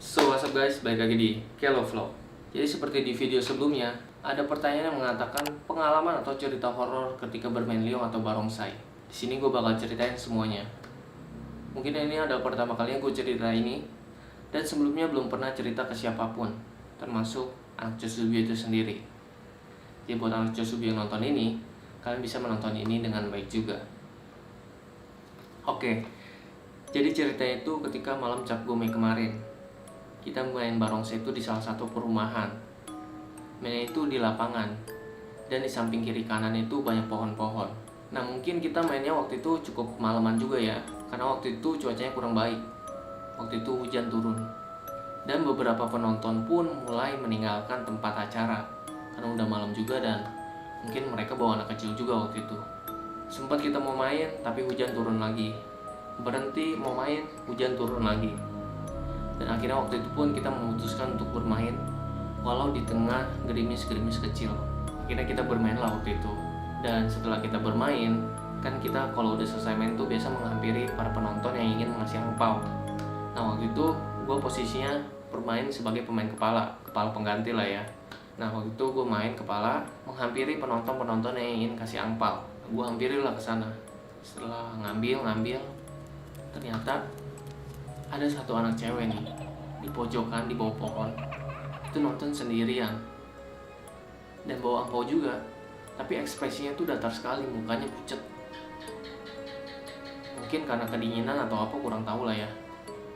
So what's up guys, balik lagi di Kelo Vlog. Jadi seperti di video sebelumnya, ada pertanyaan yang mengatakan pengalaman atau cerita horor ketika bermain Liong atau Barongsai. Di sini gue bakal ceritain semuanya. Mungkin ini adalah pertama kalinya gue cerita ini, dan sebelumnya belum pernah cerita ke siapapun, termasuk anak Josubi itu sendiri. Jadi buat anak Josubi yang nonton ini, kalian bisa menonton ini dengan baik juga. Oke, jadi ceritanya itu ketika malam Cap Gome kemarin. Kita main barongsai itu di salah satu perumahan. Mainnya itu di lapangan, dan di samping kiri kanan itu banyak pohon-pohon. Nah mungkin kita mainnya waktu itu cukup malaman juga ya, karena waktu itu cuacanya kurang baik. Waktu itu hujan turun, dan beberapa penonton pun mulai meninggalkan tempat acara karena udah malam juga, dan mungkin mereka bawa anak kecil juga waktu itu. Sempat kita mau main tapi hujan turun lagi, berhenti mau main, hujan turun lagi. Dan akhirnya waktu itu pun kita memutuskan untuk bermain walau di tengah gerimis-gerimis kecil. Akhirnya kita bermain lah waktu itu. Dan setelah kita bermain, kan kita kalau udah selesai main tuh biasa menghampiri para penonton yang ingin mengasih angpau. Nah waktu itu gue posisinya bermain sebagai pemain kepala pengganti lah ya. Nah waktu itu gue main kepala menghampiri penonton-penonton yang ingin kasih angpau. Gue hampiri lah ke sana. Setelah ngambil, ternyata ada satu anak cewek nih di pojokan di bawah pohon itu nonton sendirian dan bawa angpau juga, tapi ekspresinya tuh datar sekali, mukanya pucet. Mungkin karena kedinginan atau apa, kurang tahu lah ya.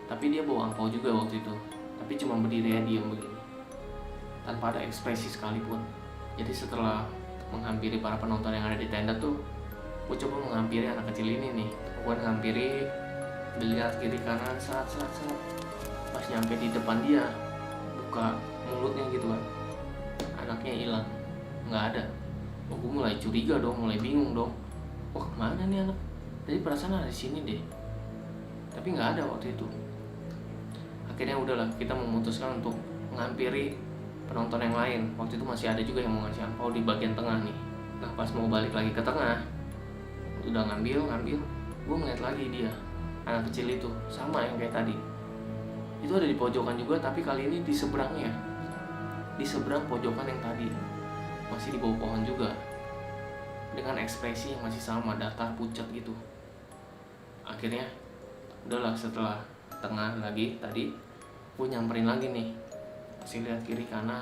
Tapi dia bawa angpau juga waktu itu, tapi cuma berdiri ya diam begini tanpa ada ekspresi sekalipun. Jadi setelah menghampiri para penonton yang ada di tenda tuh, gue coba menghampiri anak kecil ini nih. Gue menghampiri, dilihat kiri kanan, saat pas nyampe di depan dia, buka mulutnya gitu kan, anaknya hilang, nggak ada. Gue mulai curiga dong, mulai bingung dong, wah kemana nih anak, tadi perasaan ada di sini deh, tapi nggak ada waktu itu. Akhirnya udahlah, kita memutuskan untuk menghampiri penonton yang lain. Waktu itu masih ada juga yang mau ngasih angpau di bagian tengah nih. Nah pas mau balik lagi ke tengah, udah ngambil, gue ngeliat lagi dia, anak kecil itu sama yang kayak tadi. Itu ada di pojokan juga, tapi kali ini di seberangnya, di seberang pojokan yang tadi, masih di bawah pohon juga, dengan ekspresi yang masih sama, datar pucat gitu. Akhirnya udahlah, setelah tengah lagi tadi, gue nyamperin lagi nih, masih lihat kiri kanan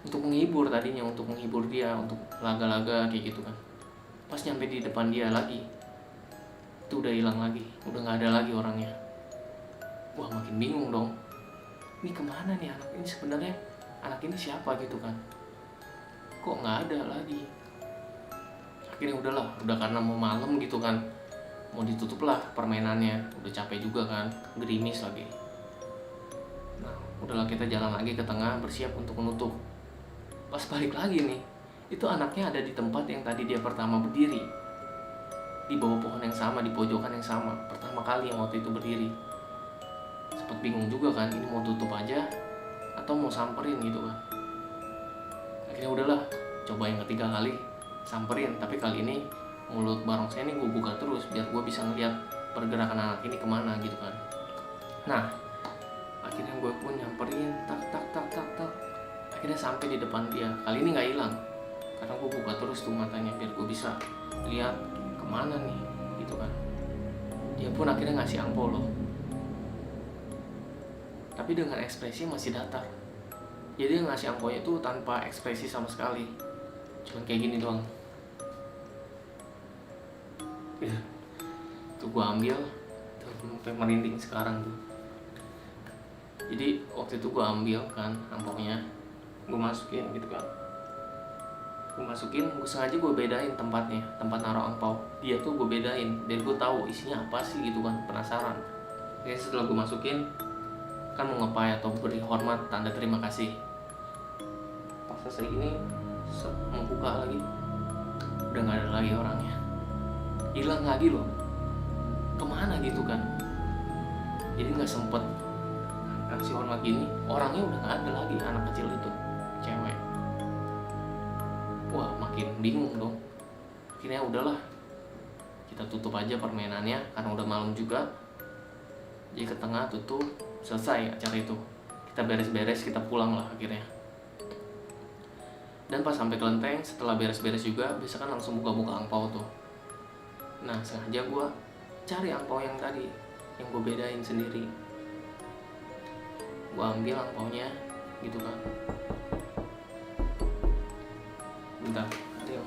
untuk menghibur tadinya, untuk menghibur dia, untuk laga-laga kayak gitu kan. Pas nyampe di depan dia lagi, itu udah hilang lagi, udah nggak ada lagi orangnya. Wah makin bingung dong, ini kemana nih anak ini sebenarnya, anak ini siapa gitu kan, kok nggak ada lagi. Akhirnya udahlah, udah karena mau malam gitu kan, mau ditutup lah permainannya, udah capek juga kan, gerimis lagi. Nah udahlah, kita jalan lagi ke tengah, bersiap untuk menutup. Pas balik lagi nih, itu anaknya ada di tempat yang tadi dia pertama berdiri, di bawah pohon yang sama, di pojokan yang sama, pertama kali yang waktu itu berdiri. Sempet bingung juga kan, ini mau tutup aja atau mau samperin gitu kan. Akhirnya udahlah, coba yang ketiga kali samperin, tapi kali ini mulut barongsai ini gue buka terus biar gue bisa ngeliat pergerakan anak ini kemana gitu kan. Nah akhirnya gue pun nyamperin, tak. Akhirnya sampai di depan dia. Kali ini nggak hilang karena gue buka terus tuh matanya biar gue bisa lihat kemana nih gitu kan. Dia pun akhirnya ngasih angpau loh, tapi dengan ekspresi masih datar. Jadi dia ngasih angpaunya itu tanpa ekspresi sama sekali, cuman kayak gini doang. Tuh gue ambil, tuh sampai merinding sekarang tuh. Jadi waktu itu gue ambil kan angpaunya, gue masukin gitu kan. Gue sengaja gue bedain tempatnya, tempat naruh angpau. Dia tuh gue bedain biar gue tahu isinya apa sih gitu kan, penasaran. Jadi setelah gue masukin, kan mau ngepai atau beri hormat, tanda terima kasih. Pas selesai ini, membuka lagi, udah nggak ada lagi orangnya, hilang lagi loh, kemana gitu kan. Jadi nggak sempet kasih hormat gini, orangnya udah nggak ada lagi, anak kecil itu, cewek. Wah makin bingung dong. Akhirnya udahlah, kita tutup aja permainannya karena udah malam juga. Jadi ke tengah tutup, selesai acara itu. Kita beres-beres, kita pulang lah akhirnya. Dan pas sampai kelenteng, setelah beres-beres juga, biasa kan langsung buka-buka angpau tuh. Nah sengaja gue cari angpau yang tadi, yang gue bedain sendiri. Gue ambil angpaunya gitu kan. Bentar, ayo.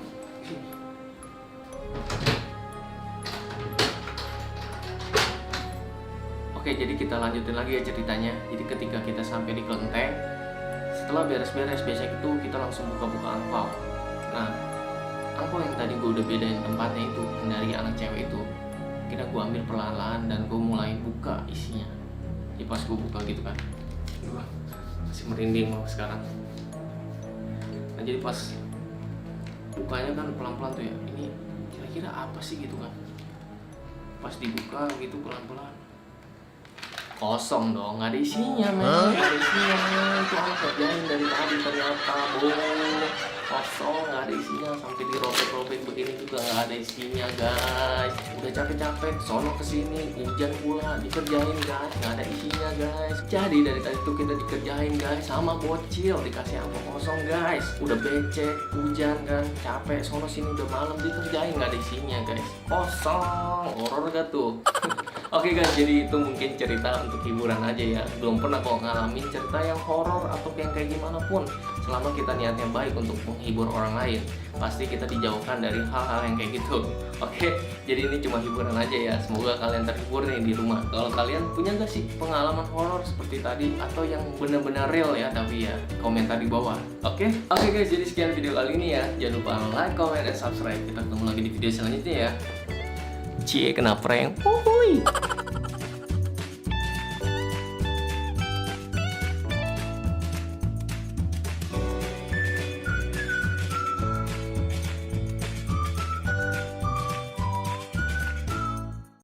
Oke, jadi kita lanjutin lagi ya ceritanya. Jadi ketika kita sampai di kelenteng, setelah beres-beres biasanya itu kita langsung buka-buka angpau. Nah, angpau yang tadi gue udah bedain tempatnya itu, yang dari anak cewek itu, kira gue ambil perlahan-lahan dan gue mulai buka isinya. Jadi pas gue buka gitu kan, gue masih merinding loh sekarang. Nah jadi pas bukanya kan pelan-pelan tuh ya, ini kira-kira apa sih gitu kan. Pas dibuka gitu pelan-pelan, kosong dong, nggak ada isinya men, nggak ada isinya men. Itu aku kerjain dari tadi ternyata bohong, kosong, nggak ada isinya. Sampai dirobek-robek begini juga nggak ada isinya guys. Udah capek-capek sono kesini, hujan pula dikerjain guys, nggak ada isinya guys. Jadi dari tadi tuh kita dikerjain guys sama bocil, dikasih angpau kosong guys. Udah becek, hujan kan, capek sono sini udah malam, dikerjain nggak ada isinya guys, kosong. Horor gak tuh? Oke guys, jadi itu mungkin cerita untuk hiburan aja ya. Belum pernah kok ngalamin cerita yang horor atau yang kayak gimana pun. Selama kita niatnya baik untuk menghibur orang lain, pasti kita dijauhkan dari hal-hal yang kayak gitu. Oke, jadi ini cuma hiburan aja ya. Semoga kalian terhibur nih di rumah. Kalau kalian punya gak sih pengalaman horor seperti tadi, atau yang benar-benar real ya, tapi ya komentar di bawah. Oke guys, jadi sekian video kali ini ya. Jangan lupa like, comment, dan subscribe. Kita ketemu lagi di video selanjutnya ya. Cie, kena prank. Uhuy.